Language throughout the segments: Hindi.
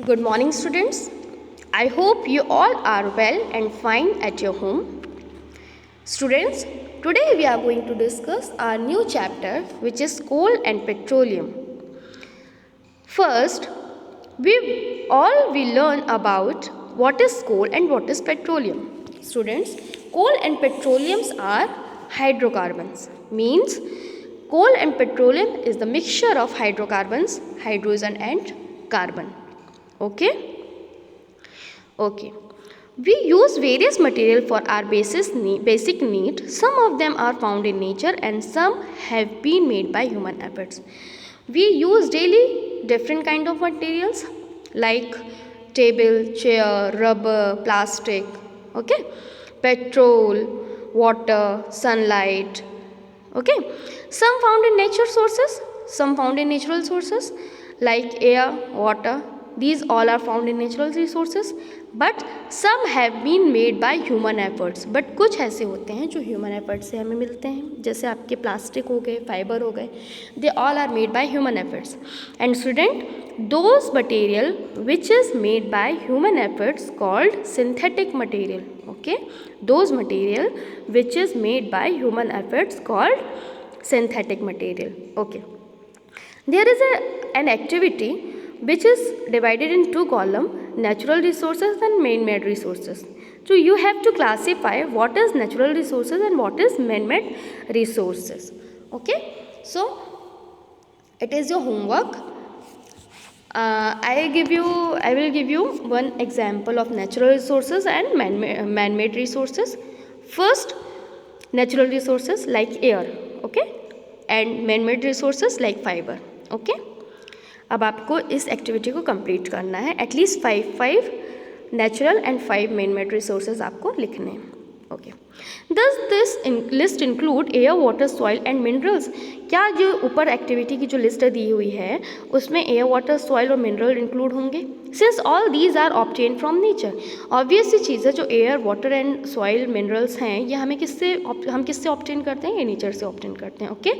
Good morning, students. I hope you all are well and fine at your home. Students, today we are going to discuss our new chapter, which is coal and petroleum. First, we will learn about what is coal and what is petroleum. Students, coal and petroleums are hydrocarbons. Means coal and petroleum is the mixture of hydrocarbons, hydrogen and carbon. Okay. We use various material for our basic need. Some of them are found in nature and some have been made by human efforts. We use daily different kind of materials like table, chair, rubber, plastic, okay, petrol, water, sunlight, okay. Some found in nature sources, some found in natural sources like air, water. These all are found in natural resources, but some have been made by human efforts. But कुछ ऐसे होते हैं जो human efforts से हमें मिलते हैं, जैसे आपके प्लास्टिक हो गए, फाइबर हो गए, they all are made by human efforts. And student, those material which is made by human efforts called synthetic material. Okay, those material which is made by human efforts called synthetic material. Okay, there is an activity which is divided in two columns, natural resources and man-made resources. So you have to classify what is natural resources and what is man-made resources. Okay, so it is your homework. I will give you one example of natural resources and man-made resources. First, natural resources like air, okay, and man-made resources like fiber. Okay, अब आपको इस एक्टिविटी को कंप्लीट करना है. At least 5 natural and 5 man-made resources आपको लिखने हैं. Okay, does this list include air, water, soil and minerals? क्या जो ऊपर एक्टिविटी की जो लिस्ट दी हुई है उसमें एयर, वाटर, सॉइल और मिनरल इंक्लूड होंगे? Since all these are obtain from nature. Obvious सी चीज़ है, जो air, water and soil, minerals हैं ये हम किससे ऑब्टेन करते हैं? ये नेचर से ऑब्टेन करते हैं. Okay,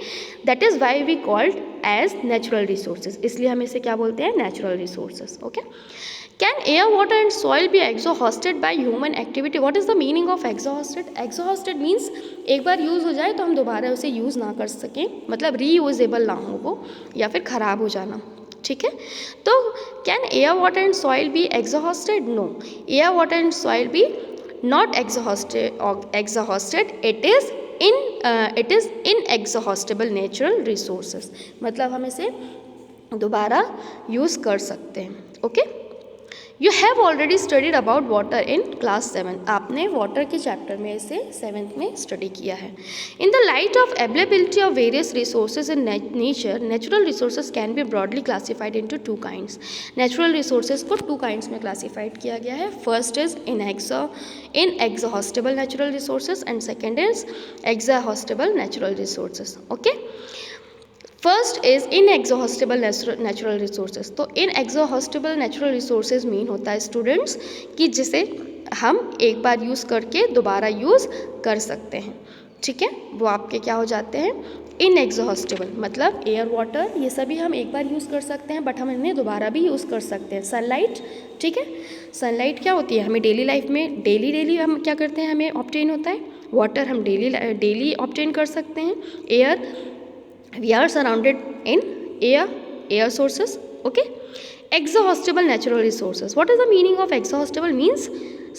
that is why we called as natural resources. इसलिए हम इसे क्या बोलते हैं? Natural resources. Okay, can air, water and soil be exhausted by human activity? What is the meaning of exhausted? Exhausted means एक बार यूज़ हो जाए तो हम दोबारा उसे यूज़ ना कर सकें, मतलब रीयूजेबल ना हो वो, या फिर ख़राब हो जाना. ठीक है, तो can air, water and soil be exhausted? No, air, water and soil be not exhausted. It is inexhaustible natural resources. मतलब हम इसे दोबारा यूज़ कर सकते हैं. Okay, you have already studied about water in class 7. आपने वाटर के चैप्टर में इसे 7th में स्टडी किया है. In the light of availability of various resources in nature, natural resources can be broadly classified into 2 kinds. Natural resources को 2 काइंड्स में क्लासिफाइड किया गया है. First is inexhaustible natural resources and second is exhaustible natural resources. Okay, first is inexhaustible natural resources. तो इनएग्जॉस्टेबल नेचुरल रिसोर्सेज मीन होता है स्टूडेंट्स कि जिसे हम एक बार यूज़ करके दोबारा यूज़ कर सकते हैं. ठीक है, वो आपके क्या हो जाते हैं? इनएग्जॉस्टेबल. मतलब एयर, वाटर ये सभी हम एक बार यूज़ कर सकते हैं, बट हम इन्हें दोबारा भी यूज़ कर सकते हैं. सनलाइट, ठीक है, सनलाइट क्या होती है? हमें डेली लाइफ में डेली हम क्या करते हैं? हमें ऑब्टेन होता है. वाटर हम डेली ऑब्टेन कर सकते हैं. Air, we are surrounded in air sources. Okay, exhaustible natural resources. What is the meaning of exhaustible? means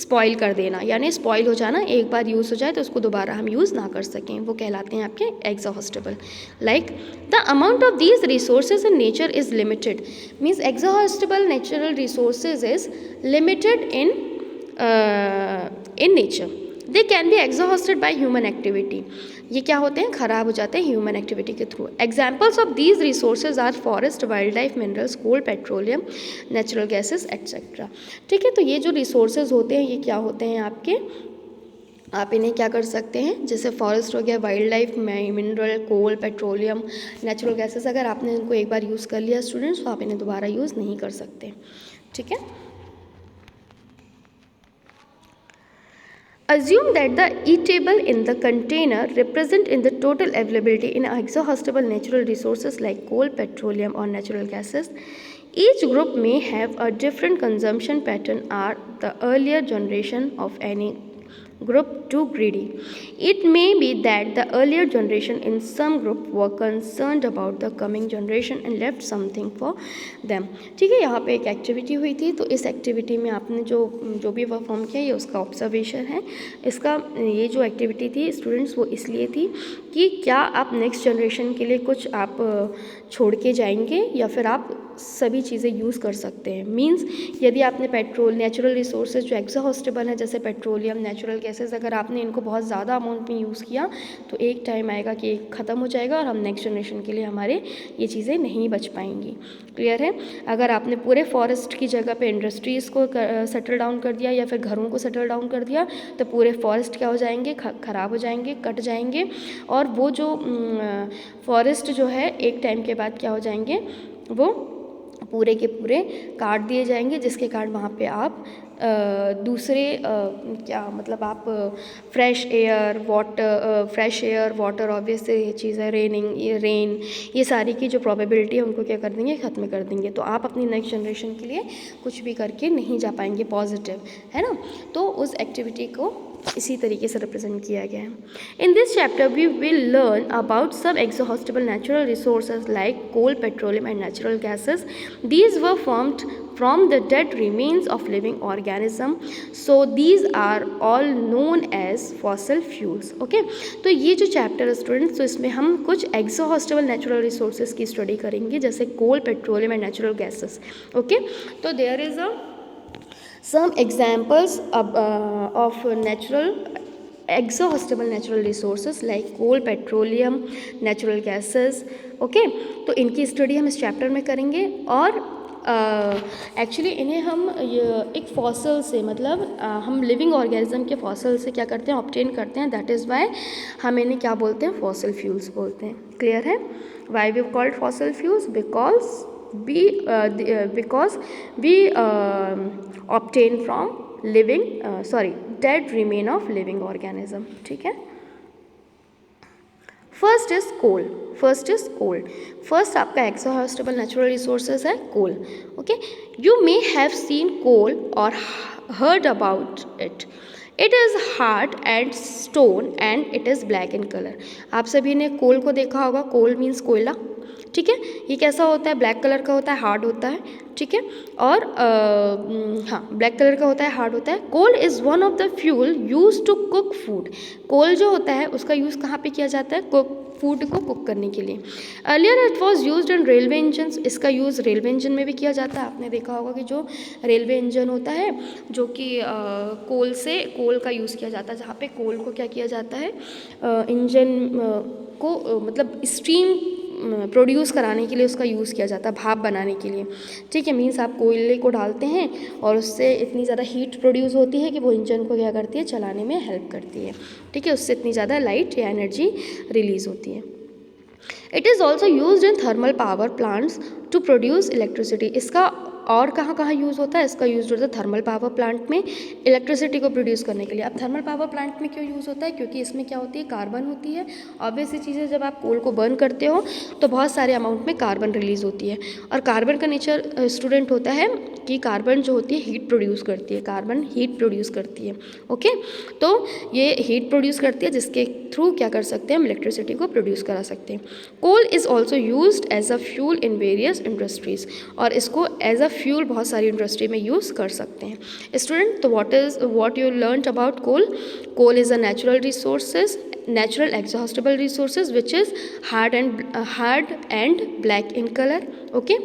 spoil कर देना, यानी स्पॉइल हो जाना, एक बार यूज़ हो जाए तो उसको दोबारा हम यूज़ ना कर सकें, वो कहलाते हैं आपके exhaustible. Like the amount of these resources in nature is limited. Means exhaustible natural resources is limited in nature. They can be exhausted by human activity. ये क्या होते हैं? ख़राब हो जाते हैं ह्यूमन एक्टिविटी के through. Examples of these resources are forest, wildlife, minerals, coal, petroleum, natural gases etcetera. ठीक है, तो ये जो रिसोर्सेज होते हैं ये क्या होते हैं आपके? आप इन्हें क्या कर सकते हैं? जैसे फॉरेस्ट हो गया, वाइल्ड लाइफ, मिनरल, कोल, पेट्रोलियम, नेचुरल गैसेस. अगर आपने इनको एक बार यूज़ कर लिया स्टूडेंट्स तो आप इन्हें दोबारा यूज़ नहीं कर सकते. ठीक है, assume that the eatable in the container represent in the total availability in exhaustible natural resources like coal, petroleum or natural gases. Each group may have a different consumption pattern. Are the earlier generation of any group too greedy? It may be that the earlier generation in some group were concerned about the coming generation and left something for them. ठीक है, यहाँ पे एक एक्टिविटी हुई थी, तो इस एक्टिविटी में आपने जो भी परफॉर्म किया ये उसका ऑब्जर्वेशन है. इसका ये जो एक्टिविटी थी स्टूडेंट्स वो इसलिए थी कि क्या आप नेक्स्ट जनरेशन के लिए कुछ आप छोड़ के जाएंगे या फिर आप सभी चीज़ें यूज़ कर सकते हैं. मींस यदि आपने पेट्रोल, नेचुरल रिसोर्सेज जो एग्जॉस्टेबल है जैसे पेट्रोलियम, नेचुरल गैसेस, अगर आपने इनको बहुत ज़्यादा अमाउंट में यूज़ किया तो एक टाइम आएगा कि ख़त्म हो जाएगा और हम नेक्स्ट जनरेशन के लिए हमारे ये चीज़ें नहीं बच पाएंगी. क्लियर है. अगर आपने पूरे फॉरेस्ट की जगह पे इंडस्ट्रीज़ को सेटल डाउन कर दिया या फिर घरों को सेटल डाउन कर दिया तो पूरे फॉरेस्ट क्या हो जाएंगे, ख़राब हो जाएंगे, कट जाएंगे. और वो जो फॉरेस्ट जो है एक टाइम के बाद क्या हो जाएंगे, वो पूरे के पूरे काट दिए जाएंगे, जिसके कारण वहाँ पे आप दूसरे क्या मतलब आप फ्रेश एयर, वाटर ऑब्वियस ये चीज़ है, रेन, ये सारी की जो प्रोबेबिलिटी है उनको क्या कर देंगे, ख़त्म कर देंगे. तो आप अपनी नेक्स्ट जनरेशन के लिए कुछ भी करके नहीं जा पाएंगे पॉजिटिव, है ना. तो उस एक्टिविटी को इसी तरीके से रिप्रेजेंट किया गया है. In this chapter we will learn about some exhaustible natural resources like coal, petroleum and natural gases. These were formed from the dead remains of living organism, so these are all known as fossil fuels. Okay, तो ये जो चैप्टर है स्टूडेंट्स, तो इसमें हम कुछ एक्सोहॉस्टेबल नेचुरल रिसोर्सेज की स्टडी करेंगे जैसे coal, petroleum and natural gases. Okay, तो there is some examples of natural exhaustible natural resources like coal, petroleum, natural gases. Okay, तो इनकी स्टडी हम इस चैप्टर में करेंगे. और एक्चुअली इन्हें हम एक फॉसल से मतलब हम लिविंग ऑर्गेनिज्म के फॉसल से क्या करते हैं, ऑब्टेन करते हैं. दैट इज़ वाई हम इन्हें क्या बोलते हैं, फॉसल फ्यूल्स बोलते हैं. क्लियर है. Why we called fossil fuels? because we obtain from dead remain of living organism. ठीक है. First is coal. फर्स्ट आपका एक्सहॉस्टेबल नेचुरल रिसोर्सेज है coal. Okay, you may have seen coal और heard about it. It is hard and stone and it is black in colour. आप सभी ने कोल को देखा होगा. कोल मीन्स कोयला. ठीक है, ये कैसा होता है, ब्लैक कलर का होता है, हार्ड होता है. ठीक है, और हाँ ब्लैक कलर का होता है, हार्ड होता है. Coal is one of the fuel use to cook food. Coal जो होता है उसका यूज़ कहाँ पे किया जाता है, फूड को कुक करने के लिए. Earlier it was use in railway engine. इसका यूज़ रेलवे इंजन में भी किया जाता है. आपने देखा होगा कि जो रेलवे इंजन होता है जो कि कोल का यूज़ किया जाता है, जहाँ पे कोल को क्या किया जाता है, इंजन को मतलब स्टीम प्रोड्यूस कराने के लिए उसका यूज़ किया जाता है, भाप बनाने के लिए. ठीक है, मीन्स आप कोयले को डालते हैं और उससे इतनी ज़्यादा हीट प्रोड्यूस होती है कि वो इंजन को क्या करती है, चलाने में हेल्प करती है. ठीक है, उससे इतनी ज़्यादा लाइट या एनर्जी रिलीज़ होती है. It is also use in thermal power plants to produce electricity. इसका और कहाँ यूज़ होता है, इसका यूज़ होता है थर्मल पावर प्लांट में इलेक्ट्रिसिटी को प्रोड्यूस करने के लिए. अब थर्मल पावर प्लांट में क्यों यूज़ होता है, क्योंकि इसमें क्या होती है, कार्बन होती है. ऑब्वियस चीज़ें, जब आप कोल को बर्न करते हो तो बहुत सारे अमाउंट में कार्बन रिलीज़ होती है. और कार्बन का नेचर स्टूडेंट होता है कि कार्बन जो होती है हीट प्रोड्यूस करती है. कार्बन हीट प्रोड्यूस करती है. ओके, तो ये हीट प्रोड्यूस करती है जिसके थ्रू क्या कर सकते हैं, हम इलेक्ट्रिसिटी को प्रोड्यूस करा सकते हैं. Coal is also used as a fuel in various industries. और इसको एज अ फ्यूल बहुत सारी इंडस्ट्री में यूज़ कर सकते हैं. स्टूडेंट, तो what you learned about coal? Coal is a natural exhaustible resources which is hard and black in color. Okay,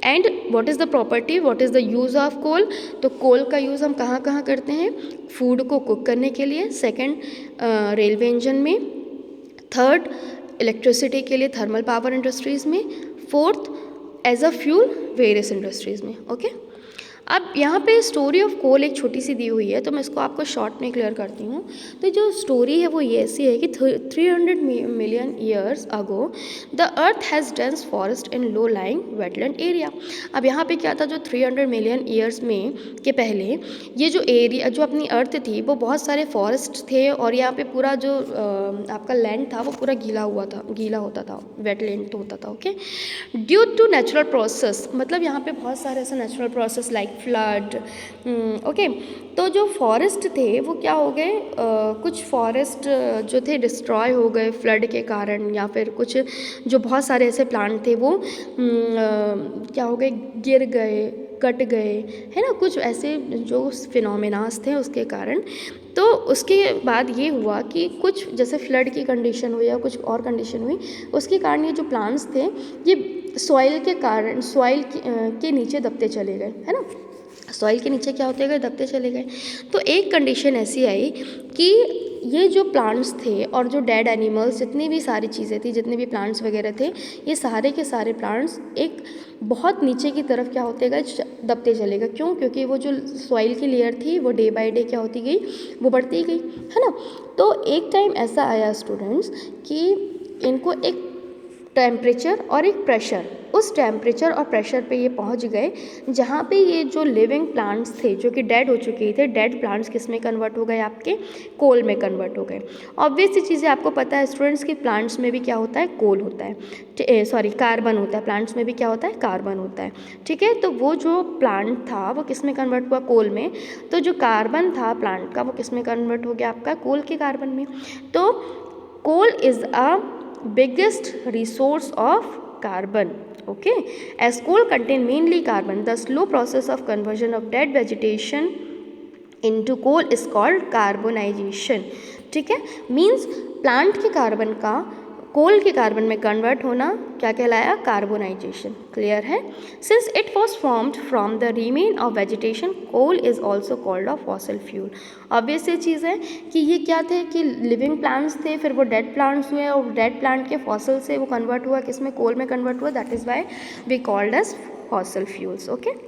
and what is the property, what is the use of coal? तो कोल का यूज़ हम कहाँ करते हैं, फूड को कुक करने के लिए. सेकंड, रेलवे इंजन में. थर्ड, इलेक्ट्रिसिटी के लिए थर्मल पावर इंडस्ट्रीज़ में. Fourth, as a fuel various industries में. ओके, अब यहाँ पे स्टोरी ऑफ कोल एक छोटी सी दी हुई है, तो मैं इसको आपको शॉर्ट में क्लियर करती हूँ। तो जो स्टोरी है वो ये ऐसी है कि 300 million years ago the earth has dense forest in low lying wetland area. अब यहाँ पे क्या था, जो 300 मिलियन ईयर्स में के पहले ये जो एरिया, जो अपनी अर्थ थी, वो बहुत सारे फॉरेस्ट थे और यहाँ पे पूरा जो आपका लैंड था वो पूरा गीला होता था, वेटलैंड होता था। Okay, due to natural process, मतलब यहाँ पे बहुत सारे ऐसे natural process like flood. Okay, तो जो फॉरेस्ट थे वो क्या हो गए, कुछ फॉरेस्ट जो थे डिस्ट्रॉय हो गए फ्लड के कारण, या फिर कुछ जो बहुत सारे ऐसे प्लांट थे वो क्या हो गए, गिर गए, कट गए, है ना, कुछ ऐसे जो फिनोमेनास थे उसके कारण। तो उसके बाद ये हुआ कि कुछ जैसे फ्लड की कंडीशन हुई या कुछ और कंडीशन हुई, उसके कारण ये जो प्लांट्स थे ये सॉइल के कारण सॉइल के नीचे दबते चले गए, है ना, सॉइल के नीचे क्या होते गए, दबते चले गए। तो एक कंडीशन ऐसी आई कि ये जो प्लांट्स थे और जो डेड एनिमल्स, जितनी भी सारी चीज़ें थी, जितने भी प्लांट्स वगैरह थे, ये सारे के सारे प्लांट्स एक बहुत नीचे की तरफ क्या होते गए, दबते चले गए। क्यों? क्योंकि वो जो सॉइल की लेयर थी वो डे बाय डे क्या होती गई, वो बढ़ती गई, है ना। तो एक टाइम ऐसा आया स्टूडेंट्स कि इनको एक टेम्परेचर और एक प्रेशर, उस टेम्परेचर और प्रेशर पे ये पहुंच गए जहाँ पे ये जो लिविंग प्लांट्स थे जो कि डेड हो चुके थे, डेड प्लांट्स किस में कन्वर्ट हो गए, आपके कोल में कन्वर्ट हो गए। ऑब्वियस सी चीज़ें आपको पता है स्टूडेंट्स कि प्लांट्स में भी क्या होता है, कोल होता है, सॉरी कार्बन होता है, प्लांट्स में भी क्या होता है, कार्बन होता है। ठीक है, तो वो जो प्लांट था वो किस में कन्वर्ट हुआ, कोल में। तो जो कार्बन था प्लांट का वो किस में कन्वर्ट हो गया, आपका कोल के कार्बन में। तो coal is a biggest resource of carbon. Okay, as coal contain mainly carbon, the slow process of conversion of dead vegetation into coal is called carbonization. ठीक है, मीन्स प्लांट के कार्बन का कोल के कार्बन में कन्वर्ट होना क्या कहलाया, कार्बोनाइजेशन। क्लियर है। Since it was formed from the remain of vegetation, coal is also called a fossil fuel. Obvious ये चीज़ है कि ये क्या थे कि लिविंग प्लांट्स थे, फिर वो डेड प्लांट्स हुए और डेड प्लांट के फॉसिल से वो कन्वर्ट हुआ किस में, कोल में कन्वर्ट हुआ। That is why we called as fossil fuels. Okay,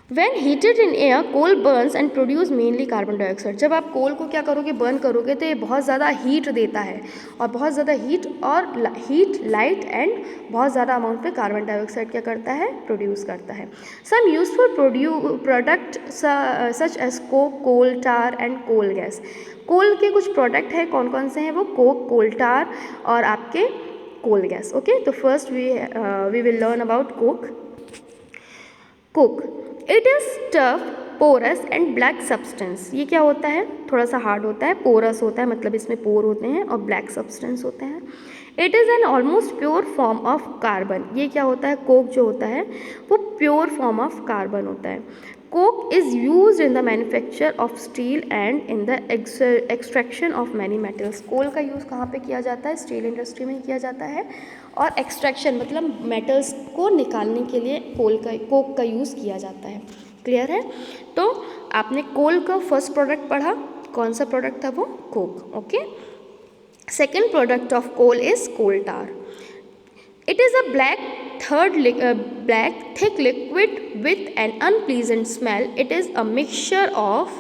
When heated in air, coal burns and produce mainly carbon dioxide. जब आप कोल को क्या करोगे, बर्न करोगे, तो ये बहुत ज़्यादा हीट देता है और बहुत ज़्यादा हीट लाइट एंड बहुत ज़्यादा अमाउंट पे कार्बन डाइऑक्साइड क्या करता है, प्रोड्यूस करता है। Some useful product such as coke, coal tar and coal gas. Coal के कुछ प्रोडक्ट हैं, कौन कौन से हैं वो, कोक, कोल टार और आपके कोल गैस। ओके, तो first we will learn about coke. It is tough, porous and black substance. ये क्या होता है, थोड़ा सा हार्ड होता है, पोरस होता है, मतलब इसमें पोर होते हैं, और ब्लैक सब्सटेंस होते हैं। It is an almost pure form of carbon. ये क्या होता है, कोक जो होता है वो प्योर फॉर्म ऑफ कार्बन होता है। Coke is use in the manufacture of steel and in the extraction of many metals. Coal का यूज़ कहाँ पे किया जाता है, स्टील इंडस्ट्री में किया जाता है, और एक्सट्रैक्शन मतलब मेटल्स को निकालने के लिए कोक का यूज़ किया जाता है। क्लियर है। तो आपने कोल का फर्स्ट प्रोडक्ट पढ़ा, कौन सा प्रोडक्ट था वो, coke. Okay, second product of coal is coal tar. It is a black thick liquid with an unpleasant smell. It is a mixture of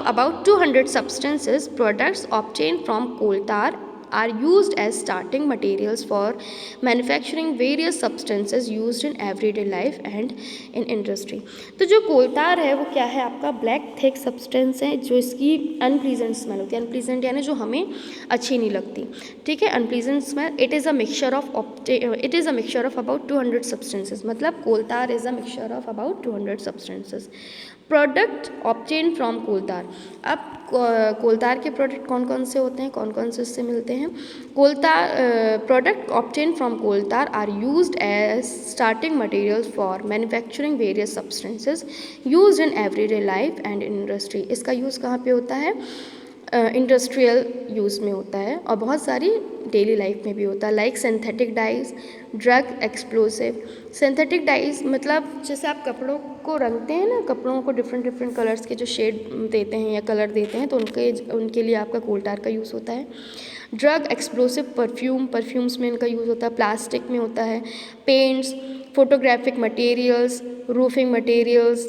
about 200 substances. Products obtained from coal tar are used as starting materials for manufacturing various substances used in everyday life and in industry. तो जो कोलतार है वो क्या है, आपका ब्लैक थिक सब्सटेंस है जो इसकी अनप्लीजेंट स्मेल होती है। अनप्लीजेंट यानी जो हमें अच्छी नहीं लगती। ठीक है, unpleasant smell. It is a mixture of about 200 substances, मतलब coal tar is a mixture of about 200 substances. Product obtain from coal tar. अब कोलतार के प्रोडक्ट कौन कौन से होते हैं, कौन कौन से इससे मिलते हैं। Coal tar product obtain from coal tar are used as starting materials for manufacturing various substances used in everyday life and in industry. इसका यूज़ कहाँ पे होता है, इंडस्ट्रियल यूज़ में होता है और बहुत सारी डेली लाइफ में भी होता है, like synthetic dies, drug explosive. Synthetic dies मतलब जैसे आप कपड़ों को रंगते हैं ना, कपड़ों को डिफरेंट डिफरेंट कलर्स के जो शेड देते हैं या कलर देते हैं, तो उनके लिए आपका कोल टार का यूज़ होता है। ड्रग एक्सप्लोसिव परफ्यूम्स में इनका यूज़ होता है, प्लास्टिक में होता है, paints, photographic materials, roofing materials,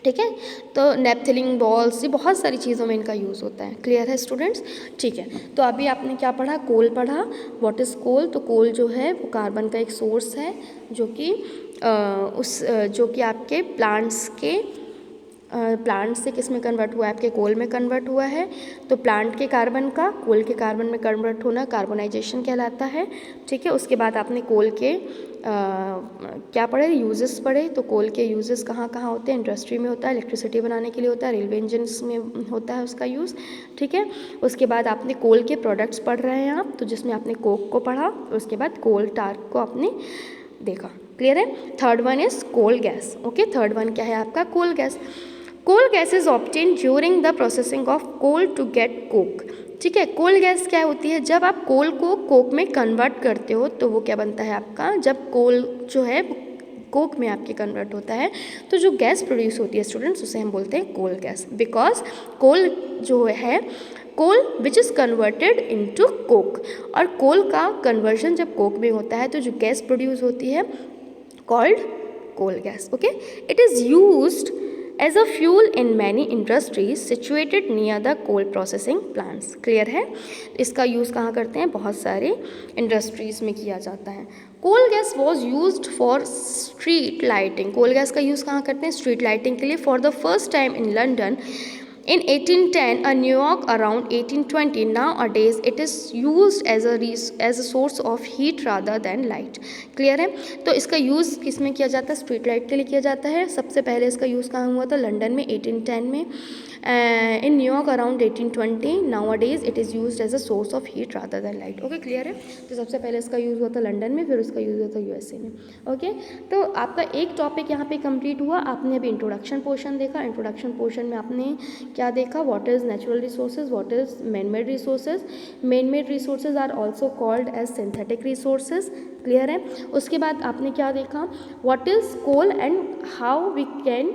ठीक है। तो नेपथिलिंग बॉल्स, ये बहुत सारी चीज़ों में इनका यूज़ होता है। क्लियर है स्टूडेंट्स? ठीक है, तो अभी आपने क्या पढ़ा? कोल पढ़ा। व्हाट इज़ कोल? तो कोल जो है वो कार्बन का एक सोर्स है जो कि आपके प्लांट से किस में कन्वर्ट हुआ है? आपके कोल में कन्वर्ट हुआ है। तो प्लांट के कार्बन का कोल के कार्बन में कन्वर्ट होना कार्बोनाइजेशन कहलाता है, ठीक है। उसके बाद आपने कोल के क्या पढ़े? यूजेस पढ़े। तो कोल के यूजेस कहाँ कहाँ होते हैं? इंडस्ट्री में होता है, इलेक्ट्रिसिटी बनाने के लिए होता है, रेलवे इंजन्स में होता है उसका यूज़, ठीक है। उसके बाद आपने कोल के प्रोडक्ट्स पढ़ रहे हैं आप, तो जिसमें आपने कोक को पढ़ा, उसके बाद कोल टार को आपने देखा। क्लियर है? Third one is coal gas. Okay, third one क्या है आपका? Coal gas. Coal gas is obtain during the processing of coal to get coke, ठीक है। कोल गैस क्या होती है? जब आप कोल को कोक में कन्वर्ट करते हो तो वो क्या बनता है आपका? जब कोल जो है कोक में आपके कन्वर्ट होता है तो जो गैस प्रोड्यूस होती है स्टूडेंट्स, उसे हम बोलते हैं कोल गैस। बिकॉज कोल जो है, coal which is converted into coke, और कोल का कन्वर्जन जब कोक में होता है तो जो गैस प्रोड्यूस होती है called coal gas. Okay, it is used as a fuel in many industries situated near the coal processing plants। Clear है? इसका यूज़ कहाँ करते हैं? बहुत सारे इंडस्ट्रीज़ में किया जाता है। Coal gas was used for street lighting. Coal gas का यूज़ कहाँ करते हैं? स्ट्रीट लाइटिंग के लिए। For the first time in London in 1810, New York around 1820, nowadays it is used as a source of heat rather than light। Clear है? तो इसका यूज़ किस में किया जाता है? स्ट्रीट लाइट के लिए किया जाता है। सबसे पहले इसका यूज़ कहाँ हुआ था? लंदन में 1810 में। In New York around 1820, nowadays it is used as a source of heat rather than light। Okay, clear है? तो सबसे पहले इसका यूज़ हुआ था लंदन में, फिर इसका यूज़ हुआ था यूएसए में। ओके, तो आपका एक टॉपिक यहाँ पे कंप्लीट हुआ। आपने अभी इंट्रोडक्शन पोर्शन देखा। इंट्रोडक्शन पोर्शन में आपने क्या देखा? What is natural resources, what is man made resources. Man made resources are also called as synthetic resources. Clear है? उसके बाद आपने क्या देखा? What is coal and how we can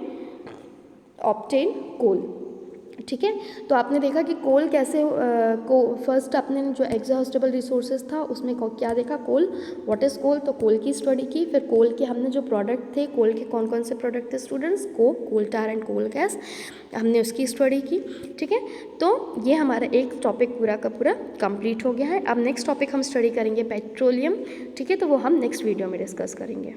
obtain coal, ठीक है। तो आपने देखा कि कोल कैसे फर्स्ट आपने जो एग्जॉस्टेबल रिसोर्सेज था उसमें क्या देखा? कोल। व्हाट इज़ कोल? तो कोल की स्टडी की। फिर कोल के हमने जो प्रोडक्ट थे, कोल के कौन कौन से प्रोडक्ट थे students? Coke, coal tar and coal gas, हमने उसकी स्टडी की, ठीक है। तो ये हमारा एक टॉपिक पूरा का पूरा कंप्लीट हो गया है। अब नेक्स्ट टॉपिक हम स्टडी करेंगे पेट्रोलियम, ठीक है। तो वो हम नेक्स्ट वीडियो में डिस्कस करेंगे।